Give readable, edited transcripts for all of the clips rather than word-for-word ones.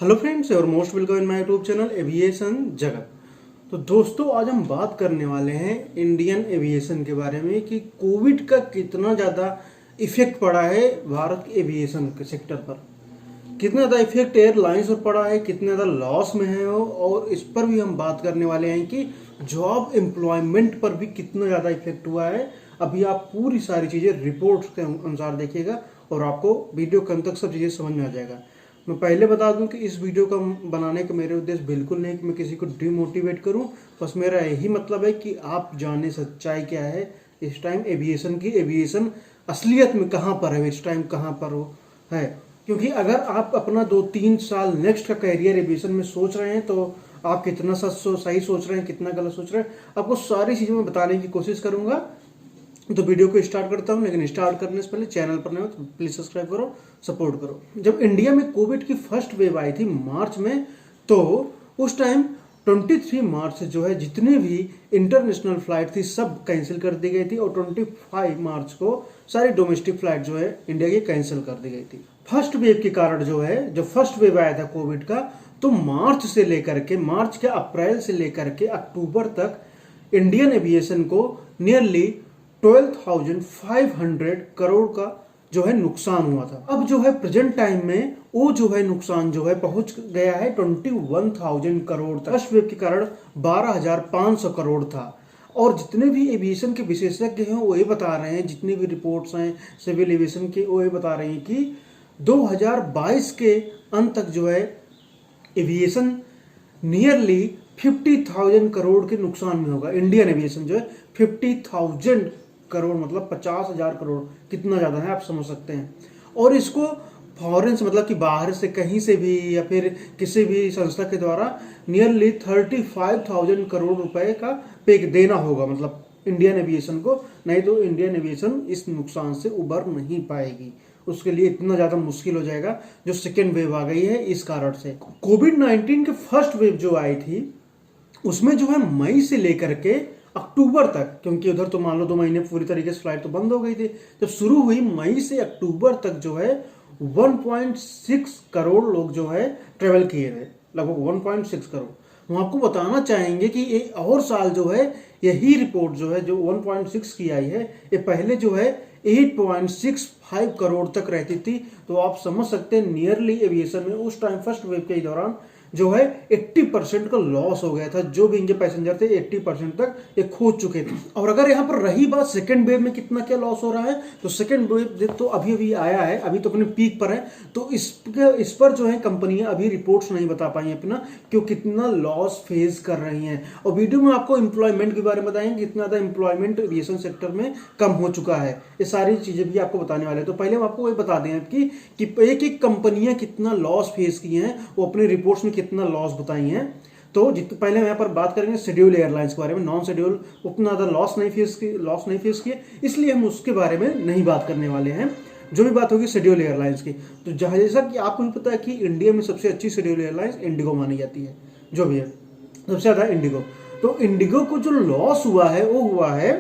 Hello friends और most welcome in my YouTube channel aviation जगत। तो दोस्तों आज हम बात करने वाले हैं इंडियन एविएशन के बारे में कि कोविड का कितना ज़्यादा इफेक्ट पड़ा है भारत के एविएशन के सेक्टर पर, कितना ज़्यादा इफेक्ट एयरलाइंस पर पड़ा है, कितना ज़्यादा लॉस में है वो, और इस पर भी हम बात करने वाले हैं कि जॉब एम्प्लॉयमेंट पर भी कितना ज़्यादा इफेक्ट हुआ है। अभी आप पूरी सारी चीज़ें रिपोर्ट के अनुसार देखिएगा और आपको वीडियो के अंत तक सब चीज़ें समझ में आ जाएगा। मैं पहले बता दूं कि इस वीडियो का बनाने का मेरे उद्देश्य बिल्कुल नहीं कि मैं किसी को डिमोटिवेट करूं, बस मेरा यही मतलब है कि आप जाने सच्चाई क्या है इस टाइम एविएशन की, एविएशन असलियत में कहां पर है, इस टाइम कहां पर वो है। क्योंकि अगर आप अपना 2-3 साल नेक्स्ट का करियर एविएशन में सोच रहे हैं तो आप कितना सही सोच रहे हैं, कितना गलत सोच रहे हैं, आपको सारी चीज़ें मैं बताने की कोशिश करूंगा। तो वीडियो को स्टार्ट करता हूं, लेकिन स्टार्ट करने से पहले चैनल पर नए हो तो प्लीज सब्सक्राइब करो, सपोर्ट करो। जब इंडिया में कोविड की फर्स्ट वेव आई थी मार्च में, तो उस टाइम 23 मार्च से जो है जितने भी इंटरनेशनल फ्लाइट थी सब कैंसिल कर दी गई थी और 25 मार्च को सारी डोमेस्टिक फ्लाइट जो है इंडिया की कैंसिल कर दी गई थी। फर्स्ट वेव के कारण जो है, जब फर्स्ट वेव आया था कोविड का, तो मार्च के अप्रैल से लेकर के अक्टूबर तक इंडियन एविएशन को नियरली 12,500 करोड़ का जो है नुकसान हुआ था। अब जो है प्रेजेंट टाइम में वो जो है नुकसान जो है पहुंच गया है 21,000 करोड़ तक। फर्स्ट वेव के कारण 12,500 करोड़ था। और जितने भी एविएशन के विशेषज्ञ हैं वो ये बता रहे हैं, जितनी भी रिपोर्ट्स हैं सिविल एविएशन के, वो ये बता रहे हैं कि 2022 के अंत तक जो है एविएशन नियरली 50,000 करोड़ के नुकसान में होगा। इंडियन एविएशन जो है 50,000 करोड़ मतलब 50,000 करोड़, कितना ज्यादा है आप समझ सकते हैं। और इसको फॉरेन से मतलब कि बाहर से कहीं से भी या फिर किसी भी संस्था के द्वारा नियरली 35,000 करोड़ रुपए का पे देना होगा, मतलब इंडियन एविएशन को, नहीं तो इंडियन एविएशन इस नुकसान से उबर नहीं पाएगी। उसके लिए इतना ज्यादा मुश्किल हो जाएगा जो सेकेंड वेव आ गई है इस कारण से। कोविड-19 के फर्स्ट वेव जो आई थी उसमें जो है मई से लेकर के अक्टूबर तक, क्योंकि उधर तो मान लो 2 महीने पूरी तरीके से फ्लाइट तो बंद हो गई थी, जब शुरू हुई मई से अक्टूबर तक जो है 1.6 करोड़ लोग जो है ट्रेवल किए थे, लगभग 1.6 करोड़। हम आपको बताना चाहेंगे कि ये और साल जो है यही रिपोर्ट जो है जो 1.6 की आई है, ये पहले जो है 8.65 करोड़ तक रहती थी। तो आप समझ सकते हैं नियरली एविएशन में उस टाइम फर्स्ट वेव के दौरान जो है 80% का लॉस हो गया था। जो भी इनके पैसेंजर थे 80% तक ये खो चुके थे। और अगर यहाँ पर रही बात सेकंड वेव में कितना क्या लॉस हो रहा है, तो सेकंड वेव तो अभी अभी आया है, अभी तो अपने पीक पर है, तो इस पर जो है कंपनियां अभी रिपोर्ट्स नहीं बता पाई अपना क्यों कितना लॉस फेस कर रही हैं। और वीडियो में आपको एम्प्लॉयमेंट के बारे में बताएंगे कितना ज्यादा एम्प्लॉयमेंट एविएशन सेक्टर में कम हो चुका है, ये सारी चीजें भी आपको बताने वाले हैं। तो पहले हम आपको ये बता दें कि एक एक कंपनियां कितना लॉस फेस की हैं, वो अपने रिपोर्ट्स में कितना लॉस बताई हैं। तो पहले यहाँ पर बात करेंगे शेड्यूल एयरलाइंस के बारे में। नॉन शेड्यूल उतना ज़्यादा लॉस नहीं फेस किए, इसलिए हम उसके बारे में नहीं बात करने वाले हैं। जो भी बात होगी शेड्यूल एयरलाइंस की, तो जैसा कि आपको भी पता है कि इंडिया में सबसे अच्छी शेड्यूल एयरलाइंस इंडिगो मानी जाती है, जो भी है सबसे ज़्यादा इंडिगो। तो इंडिगो को जो लॉस हुआ है वो हुआ है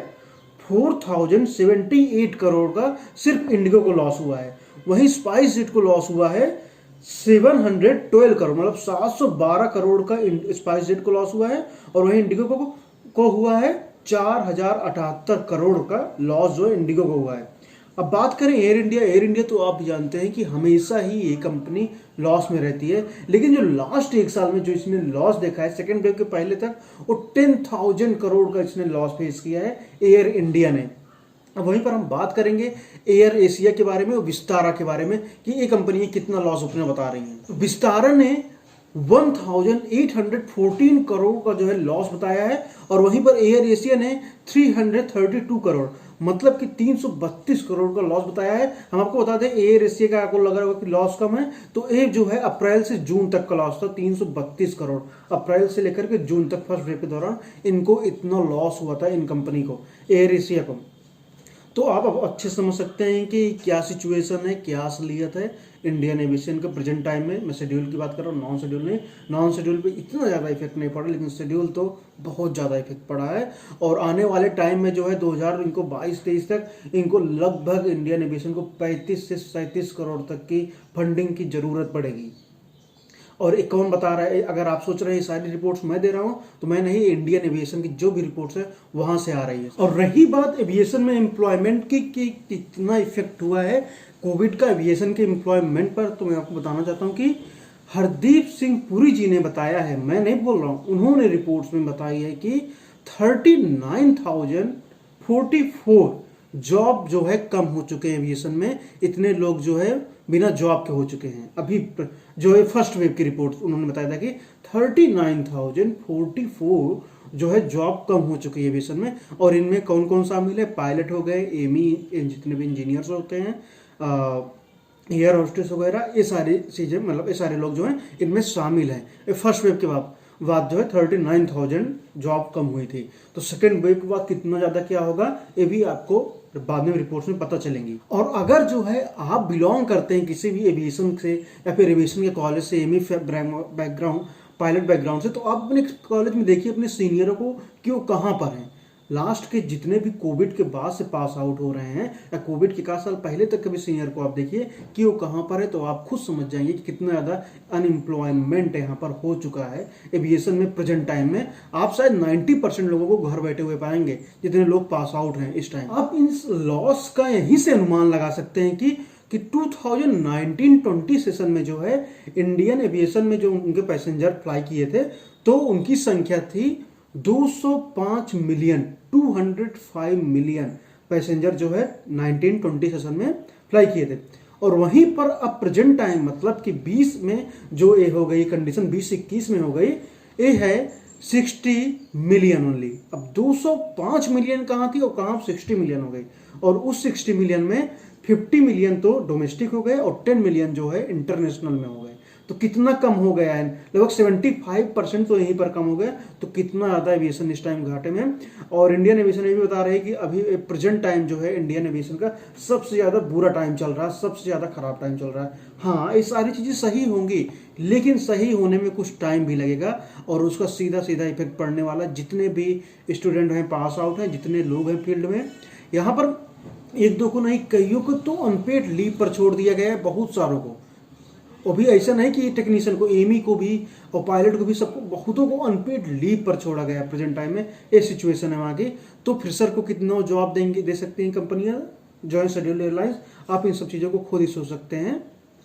4,078 करोड़ का, सिर्फ इंडिगो को लॉस हुआ है। वहीं स्पाइस जेट को लॉस हुआ है 712 करोड़, मतलब 712 करोड़ का स्पाइस जेट को लॉस हुआ है। और वहीं इंडिगो को हुआ है 4,078 करोड़ का लॉस जो इंडिगो को हुआ है। अब बात करें एयर इंडिया तो आप जानते हैं कि हमेशा ही ये कंपनी लॉस में रहती है, लेकिन जो लास्ट एक साल में जो इसने लॉस देखा है सेकेंड वेव के पहले तक, वो 10,000 करोड़ का इसने लॉस फेस किया है एयर इंडिया ने। अब वहीं पर हम बात करेंगे एयर एशिया के बारे में और विस्तारा के बारे में कि ये कंपनी कितना लॉस अपने बता रही हैं। विस्तारा ने 1,814 करोड़ का जो है लॉस बताया है, और वहीं पर एयर एशिया ने 332 करोड़, मतलब कि 332 करोड़ का लॉस बताया है। हम आपको बता दें एयर एशिया का आपको लग रहा होगा कि लॉस कम है, तो ये जो है अप्रैल से जून तक का लॉस था 332 करोड़। अप्रैल से लेकर के जून तक फर्स्ट वेव के दौरान इनको इतना लॉस हुआ था, इन कंपनी को, एयर एशिया को। तो आप अब अच्छे समझ सकते हैं कि क्या सिचुएशन है, क्या असलियत है इंडियन एविएशन का प्रेजेंट टाइम में। मैं शेड्यूल की बात कर रहा हूँ, नॉन शेड्यूल नहीं। नॉन शेड्यूल पे इतना ज़्यादा इफेक्ट नहीं पड़ा, लेकिन शेड्यूल तो बहुत ज़्यादा इफेक्ट पड़ा है। और आने वाले टाइम में जो है 2022-23 तक इनको लगभग इंडियन एविएशन को 35 से 37 करोड़ तक की फंडिंग की जरूरत पड़ेगी। और एक कौन बता रहा है? अगर आप सोच रहे हैं ये सारी रिपोर्ट्स मैं दे रहा हूं तो मैं नहीं, इंडियन एविएशन की जो भी रिपोर्ट्स है वहां से आ रही है। और रही बात एविएशन में एम्प्लॉयमेंट की कि कितना इफेक्ट हुआ है कोविड का एविएशन के एम्प्लॉयमेंट पर, तो मैं आपको बताना चाहता हूं कि हरदीप सिंह पुरी जी ने बताया है, मैं नहीं बोल रहा हूं, उन्होंने रिपोर्ट्स में बताई है कि 39,044 जॉब जो है कम हो चुके हैं एविएशन में। इतने लोग जो है बिना जॉब के हो चुके हैं। अभी जो है फर्स्ट वेव की रिपोर्ट उन्होंने बताया था कि 39,044 जो है जॉब कम हो चुकी है एविएशन में। और इनमें कौन कौन शामिल है? पायलट हो गए, एमी जितने भी इंजीनियर्स होते हैं, एयर होस्टेस वगैरह, ये सारी चीजें, मतलब ये सारे लोग जो हैं इनमें शामिल हैं। फर्स्ट वेव के बाद जो है 39,000 जॉब कम हुई थी। तो सेकेंड वेव के बाद कितना ज्यादा क्या होगा ये भी आपको बाद में रिपोर्ट्स में पता चलेंगी। और अगर जो है आप बिलोंग करते हैं किसी भी एविएशन से या फिर एविएशन के कॉलेज से, एमी बैकग्राउंड, पायलट बैकग्राउंड से, तो आप अपने कॉलेज में देखिए अपने सीनियरों को कि वो कहाँ पर हैं। लास्ट के जितने भी कोविड के बाद से पास आउट हो रहे हैं या कोविड के 1 साल पहले तक के भी सीनियर को आप देखिए कि वो कहाँ पर है, तो आप खुद समझ जाएंगे कि कितना ज़्यादा अनएम्प्लॉयमेंट यहाँ पर हो चुका है एविएशन में प्रेजेंट टाइम में। आप शायद 90% लोगों को घर बैठे हुए पाएंगे जितने लोग पास आउट हैं इस टाइम। आप इन लॉस का यहीं से अनुमान लगा सकते हैं कि 2019-20 सेशन में जो है इंडियन एविएशन में जो उनके पैसेंजर फ्लाई किए थे तो उनकी संख्या थी 205 मिलियन, 205 मिलियन पैसेंजर जो है 19-20 सेशन में फ्लाई किए थे। और वहीं पर अब प्रेजेंट टाइम मतलब कि 20 में जो ये हो गई कंडीशन, 20-21 में हो गई, ये है 60 मिलियन ओनली। अब 205 मिलियन कहाँ थी और कहाँ 60 मिलियन हो गई। और उस 60 मिलियन में 50 मिलियन तो डोमेस्टिक हो गए और 10 मिलियन जो है इंटरनेशनल में हो गए। तो कितना कम हो गया है, लगभग 75% तो यहीं पर कम हो गया। तो कितना ज़्यादा एविएशन इस टाइम घाटे में। और इंडियन एविएशन ये भी बता रहे हैं कि अभी प्रेजेंट टाइम जो है इंडियन एविएशन का सबसे ज़्यादा बुरा टाइम चल रहा है, सबसे ज़्यादा खराब टाइम चल रहा है। हाँ, ये सारी चीज़ें सही होंगी लेकिन सही होने में कुछ टाइम भी लगेगा और उसका सीधा सीधा इफेक्ट पड़ने वाला जितने भी स्टूडेंट हैं, पास आउट हैं, जितने लोग हैं फील्ड में। यहाँ पर एक दो को नहीं, कईयों को तो अनपेड लीव पर छोड़ दिया गया है, बहुत सारों को। और भी ऐसा नहीं कि टेक्नीशियन को, एमी को भी और पायलट को भी, सबको, बहुतों को अनपेड लीव पर छोड़ा गया है प्रेजेंट टाइम में। ये सिचुएशन है वहाँ की। तो फ्रेशर को कितना जॉब देंगे, दे सकती हैं कंपनियां, जॉइंट शेड्यूल एयरलाइंस। आप इन सब चीज़ों को खुद ही सोच सकते हैं।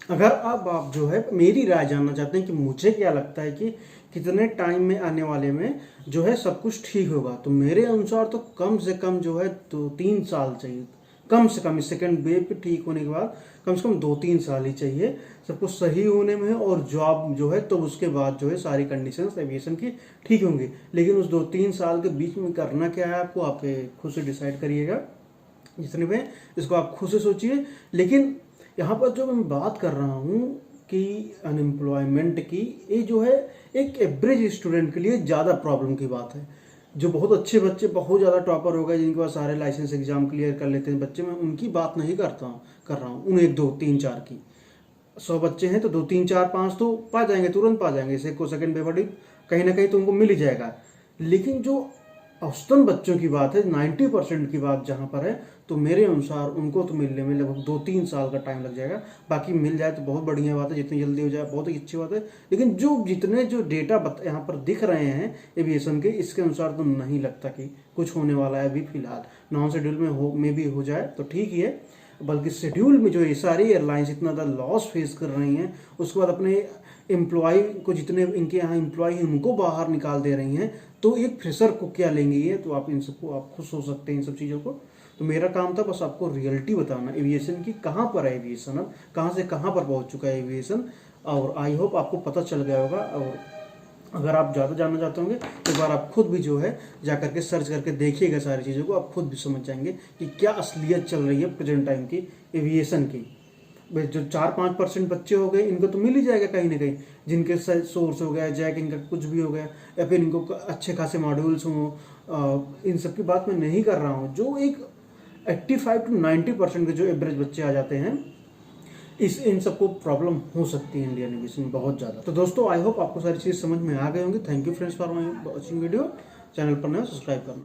अगर अब आप जो है मेरी राय जानना चाहते हैं कि मुझे क्या लगता है कि कितने टाइम में आने वाले में जो है सब कुछ ठीक होगा, तो मेरे अनुसार तो कम से कम जो है 2-3 साल चाहिए, कम से कम। इस सेकेंड वेव के ठीक होने के बाद कम से कम 2-3 साल ही चाहिए सब कुछ सही होने में और जॉब जो है, तो उसके बाद जो है सारी कंडीशंस एविएशन की ठीक होंगी। लेकिन उस 2-3 साल के बीच में करना क्या है आपको, आप खुद से डिसाइड करिएगा। जितने में इसको आप खुद से सोचिए। लेकिन यहाँ पर जो मैं बात कर रहा हूँ कि अनएम्प्लॉयमेंट की, ये जो है एक एवरेज स्टूडेंट के लिए ज़्यादा प्रॉब्लम की बात है। जो बहुत अच्छे बच्चे, बहुत ज़्यादा टॉपर हो गए, जिनके पास सारे लाइसेंस एग्जाम क्लियर कर लेते हैं बच्चे, मैं उनकी बात नहीं कर रहा हूँ उन 1-2-3-4 की। 100 बच्चे हैं तो 2-3-4-5 तो पा जाएंगे, तुरंत पा जाएंगे। इसे को सेकेंड पेपर कहीं ना कहीं तो उनको मिल ही जाएगा। लेकिन जो औसतन बच्चों की बात है, 90% की बात जहाँ पर है, तो मेरे अनुसार उनको तो मिलने में लगभग 2-3 साल का टाइम लग जाएगा। बाकी मिल जाए तो बहुत बढ़िया बात है, जितनी जल्दी हो जाए बहुत ही अच्छी बात है। लेकिन जितने जो डेटा यहाँ पर दिख रहे हैं एविएशन के, इसके अनुसार तो नहीं लगता कि कुछ होने वाला है अभी फिलहाल। नॉन शेड्यूल में भी हो जाए तो ठीक ही है, बल्कि शेड्यूल में जो ये सारी एयरलाइंस इतना ज़्यादा लॉस फेस कर रही हैं, उसके बाद अपने एम्प्लॉय को, जितने इनके यहाँ एम्प्लॉय हैं उनको बाहर निकाल दे रही हैं, तो एक फ्रेशर को क्या लेंगे ये, तो आप इन सबको आप खुद सोच सकते हैं इन सब चीज़ों को। तो मेरा काम था बस आपको रियलिटी बताना एविएशन की, कहाँ पर है एविएशन, अब कहाँ से कहाँ पर पहुँच चुका है एविएशन। और आई होप आपको पता चल गया होगा। और अगर आप ज़्यादा जानना चाहते होंगे तो एक बार आप खुद भी जो है जा करके सर्च करके देखिएगा सारी चीज़ों को, आप खुद भी समझ जाएंगे कि क्या असलियत चल रही है प्रेजेंट टाइम की एविएशन की। जो 4-5% बच्चे हो गए, इनको तो मिल ही जाएगा कहीं ना कहीं, जिनके सोर्स हो गया, जैक इनका कुछ भी हो गया, या फिर इनको अच्छे खासे मॉड्यूल्स हों। इन सब की बात मैं नहीं कर रहा हूँ। जो एक 85-90% के जो एवरेज बच्चे आ जाते हैं, इन सबको प्रॉब्लम हो सकती है इंडियन एविएशन में बहुत ज़्यादा। तो दोस्तों आई होप आपको सारी चीज़ समझ में आ गई होंगी। Thank you friends for watching video. Channel पर नए सब्सक्राइब करना।